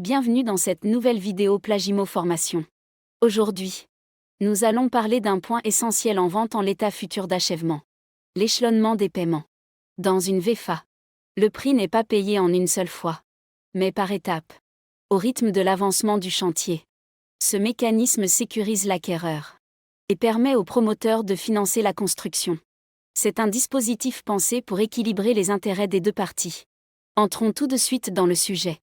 Bienvenue dans cette nouvelle vidéo Plagimo Formation. Aujourd'hui, nous allons parler d'un point essentiel en vente en l'état futur d'achèvement. L'échelonnement des paiements. Dans une VFA, le prix n'est pas payé en une seule fois, mais par étapes, au rythme de l'avancement du chantier. Ce mécanisme sécurise l'acquéreur et permet au promoteur de financer la construction. C'est un dispositif pensé pour équilibrer les intérêts des deux parties. Entrons tout de suite dans le sujet.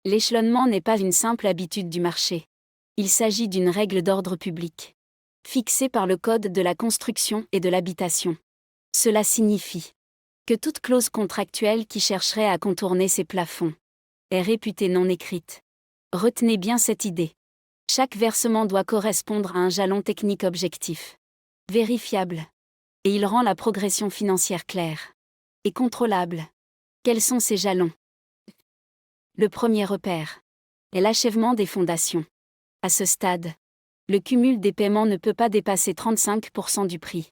L'échelonnement n'est pas une simple habitude du marché. Il s'agit d'une règle d'ordre public, fixée par le Code de la construction et de l'habitation. Cela signifie que toute clause contractuelle qui chercherait à contourner ces plafonds est réputée non écrite. Retenez bien cette idée. Chaque versement doit correspondre à un jalon technique objectif, vérifiable, et il rend la progression financière claire et contrôlable. Quels sont ces jalons ? Le premier repère est l'achèvement des fondations. À ce stade, le cumul des paiements ne peut pas dépasser 35% du prix.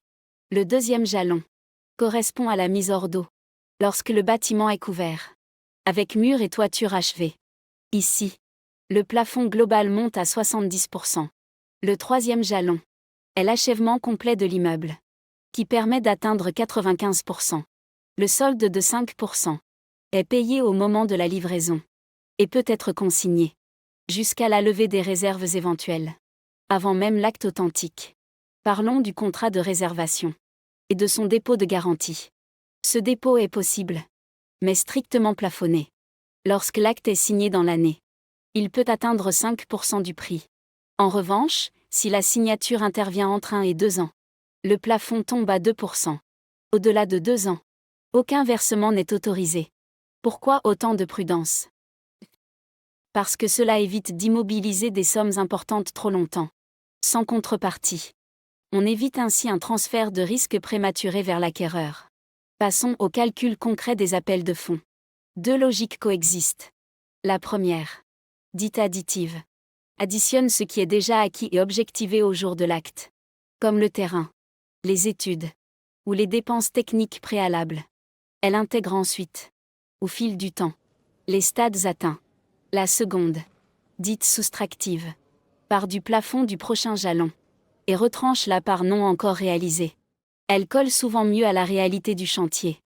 Le deuxième jalon correspond à la mise hors d'eau, lorsque le bâtiment est couvert, avec murs et toiture achevés. Ici, le plafond global monte à 70%. Le troisième jalon est l'achèvement complet de l'immeuble, qui permet d'atteindre 95%. Le solde de 5% est payé au moment de la livraison et peut être consigné jusqu'à la levée des réserves éventuelles, avant même l'acte authentique. Parlons du contrat de réservation et de son dépôt de garantie. Ce dépôt est possible, mais strictement plafonné. Lorsque l'acte est signé dans l'année, il peut atteindre 5% du prix. En revanche, si la signature intervient entre 1 et 2 ans, le plafond tombe à 2%. Au-delà de 2 ans, aucun versement n'est autorisé. Pourquoi autant de prudence ? Parce que cela évite d'immobiliser des sommes importantes trop longtemps, sans contrepartie. On évite ainsi un transfert de risque prématuré vers l'acquéreur. Passons au calcul concret des appels de fonds. Deux logiques coexistent. La première, dite additive, additionne ce qui est déjà acquis et objectivé au jour de l'acte, comme le terrain, les études ou les dépenses techniques préalables. Elle intègre ensuite, au fil du temps, les stades atteints. La seconde, dite soustractive, part du plafond du prochain jalon et retranche la part non encore réalisée. Elle colle souvent mieux à la réalité du chantier.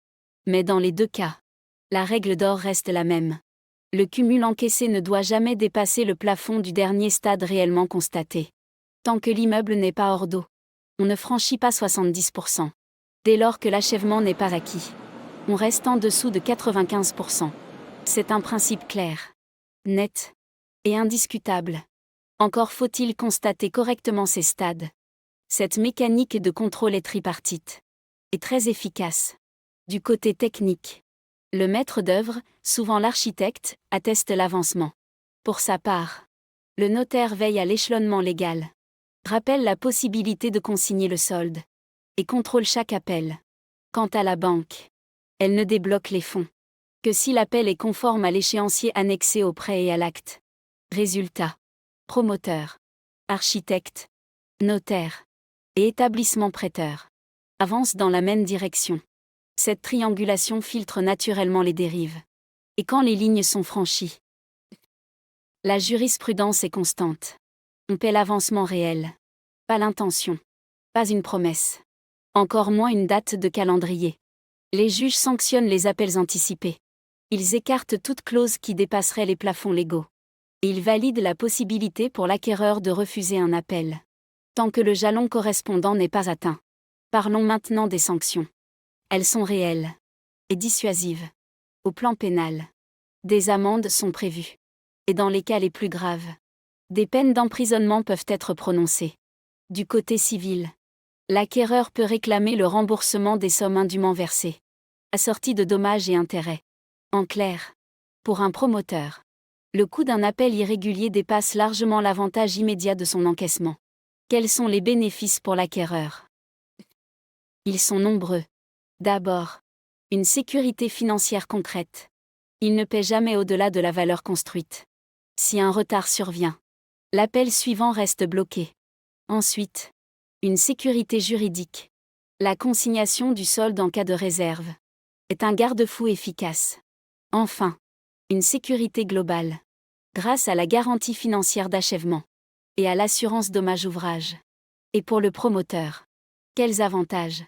Mais dans les deux cas, la règle d'or reste la même. Le cumul encaissé ne doit jamais dépasser le plafond du dernier stade réellement constaté. Tant que l'immeuble n'est pas hors d'eau, on ne franchit pas 70%. Dès lors que l'achèvement n'est pas acquis, on reste en dessous de 95%. C'est un principe clair, net et indiscutable. Encore faut-il constater correctement ces stades. Cette mécanique de contrôle est tripartite et très efficace. Du côté technique, le maître d'œuvre, souvent l'architecte, atteste l'avancement. Pour sa part, le notaire veille à l'échelonnement légal, rappelle la possibilité de consigner le solde et contrôle chaque appel. Quant à la banque, elle ne débloque les fonds que si l'appel est conforme à l'échéancier annexé au prêt et à l'acte. Résultat, promoteur, architecte, notaire et établissement prêteur avancent dans la même direction. Cette triangulation filtre naturellement les dérives. Et quand les lignes sont franchies, la jurisprudence est constante. On paie l'avancement réel, pas l'intention, pas une promesse, encore moins une date de calendrier. Les juges sanctionnent les appels anticipés. Ils écartent toute clause qui dépasserait les plafonds légaux. Et ils valident la possibilité pour l'acquéreur de refuser un appel, tant que le jalon correspondant n'est pas atteint. Parlons maintenant des sanctions. Elles sont réelles et dissuasives. Au plan pénal, des amendes sont prévues. Et dans les cas les plus graves, des peines d'emprisonnement peuvent être prononcées. Du côté civil, l'acquéreur peut réclamer le remboursement des sommes indûment versées, assorties de dommages et intérêts. En clair, pour un promoteur, le coût d'un appel irrégulier dépasse largement l'avantage immédiat de son encaissement. Quels sont les bénéfices pour l'acquéreur ? Ils sont nombreux. D'abord, une sécurité financière concrète. Il ne paie jamais au-delà de la valeur construite. Si un retard survient, l'appel suivant reste bloqué. Ensuite, une sécurité juridique. La consignation du solde en cas de réserve est un garde-fou efficace. Enfin, une sécurité globale. grâce à la garantie financière d'achèvement et à l'assurance dommage ouvrage. Et pour le promoteur, quels avantages?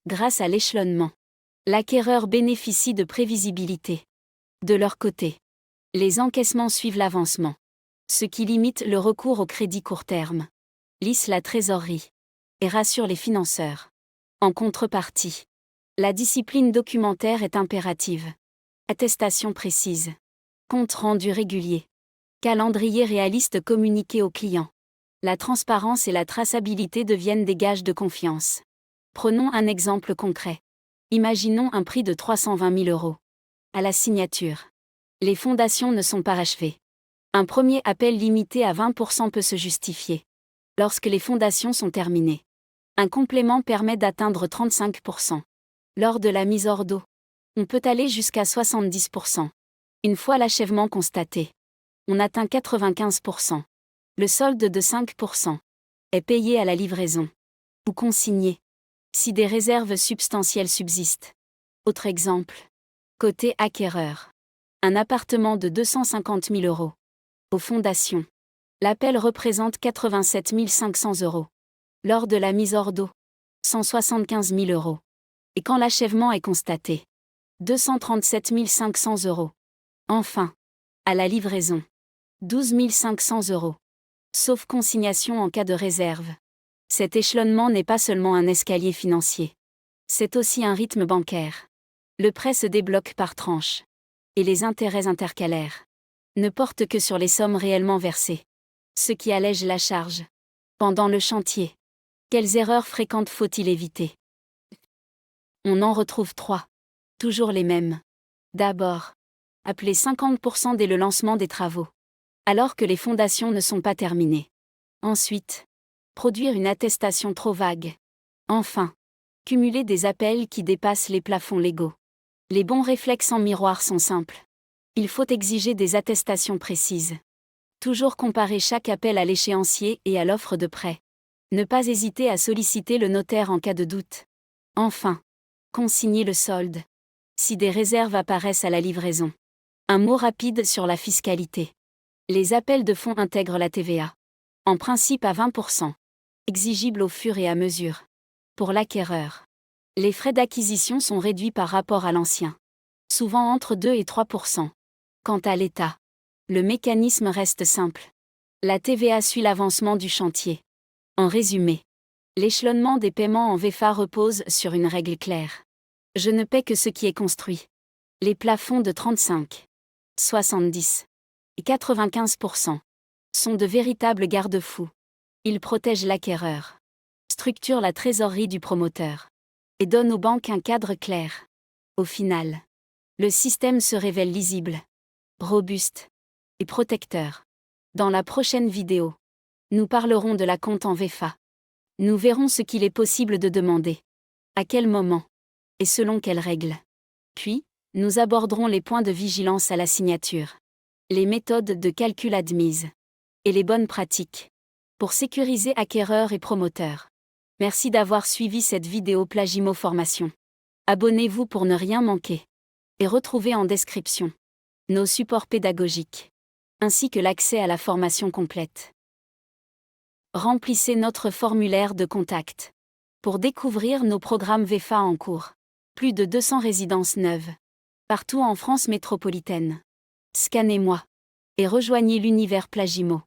Grâce à l'échelonnement, l'acquéreur bénéficie de prévisibilité. De leur côté, les encaissements suivent l'avancement, ce qui limite le recours au crédit court terme, lisse la trésorerie et rassure les financeurs. En contrepartie, la discipline documentaire est impérative. Attestation précise, compte rendu régulier, calendrier réaliste communiqué aux clients. La transparence et la traçabilité deviennent des gages de confiance. Prenons un exemple concret. Imaginons un prix de 320 000 €. À la signature, les fondations ne sont pas achevées. Un premier appel limité à 20% peut se justifier. Lorsque les fondations sont terminées, un complément permet d'atteindre 35%. Lors de la mise hors d'eau, on peut aller jusqu'à 70%. Une fois l'achèvement constaté, on atteint 95%. Le solde de 5% est payé à la livraison ou consigné, si des réserves substantielles subsistent. Autre exemple. Côté acquéreur. Un appartement de 250 000 €. Aux fondations. L'appel représente 87 500 €. Lors de la mise hors d'eau, 175 000 €. Et quand l'achèvement est constaté, 237 500 €. Enfin, à la livraison, 12 500 €. Sauf consignation en cas de réserve. Cet échelonnement n'est pas seulement un escalier financier. C'est aussi un rythme bancaire. Le prêt se débloque par tranches. Et les intérêts intercalaires ne portent que sur les sommes réellement versées. Ce qui allège la charge. Pendant le chantier, quelles erreurs fréquentes faut-il éviter? On en retrouve 3. Toujours les mêmes. D'abord, appeler 50% dès le lancement des travaux, alors que les fondations ne sont pas terminées. Ensuite, produire une attestation trop vague. Enfin, cumuler des appels qui dépassent les plafonds légaux. Les bons réflexes en miroir sont simples. Il faut exiger des attestations précises. Toujours comparer chaque appel à l'échéancier et à l'offre de prêt. Ne pas hésiter à solliciter le notaire en cas de doute. Enfin, consigner le solde, si des réserves apparaissent à la livraison. Un mot rapide sur la fiscalité. Les appels de fonds intègrent la TVA. En principe à 20%. Exigible au fur et à mesure. Pour l'acquéreur, les frais d'acquisition sont réduits par rapport à l'ancien. Souvent entre 2 et 3%. Quant à l'État, le mécanisme reste simple. La TVA suit l'avancement du chantier. En résumé, l'échelonnement des paiements en VFA repose sur une règle claire. Je ne paie que ce qui est construit. Les plafonds de 35, 70 et 95% sont de véritables garde-fous. Ils protègent l'acquéreur, structurent la trésorerie du promoteur et donnent aux banques un cadre clair. Au final, le système se révèle lisible, robuste et protecteur. Dans la prochaine vidéo, nous parlerons de la compte en VFA. Nous verrons ce qu'il est possible de demander, à quel moment et selon quelles règles. Puis, nous aborderons les points de vigilance à la signature, les méthodes de calcul admises et les bonnes pratiques pour sécuriser acquéreurs et promoteurs. Merci d'avoir suivi cette vidéo Plagimo Formation. Abonnez-vous pour ne rien manquer. Et retrouvez en description nos supports pédagogiques, ainsi que l'accès à la formation complète. Remplissez notre formulaire de contact pour découvrir nos programmes VFA en cours. Plus de 200 résidences neuves, partout en France métropolitaine. Scannez-moi et rejoignez l'univers Plagimo.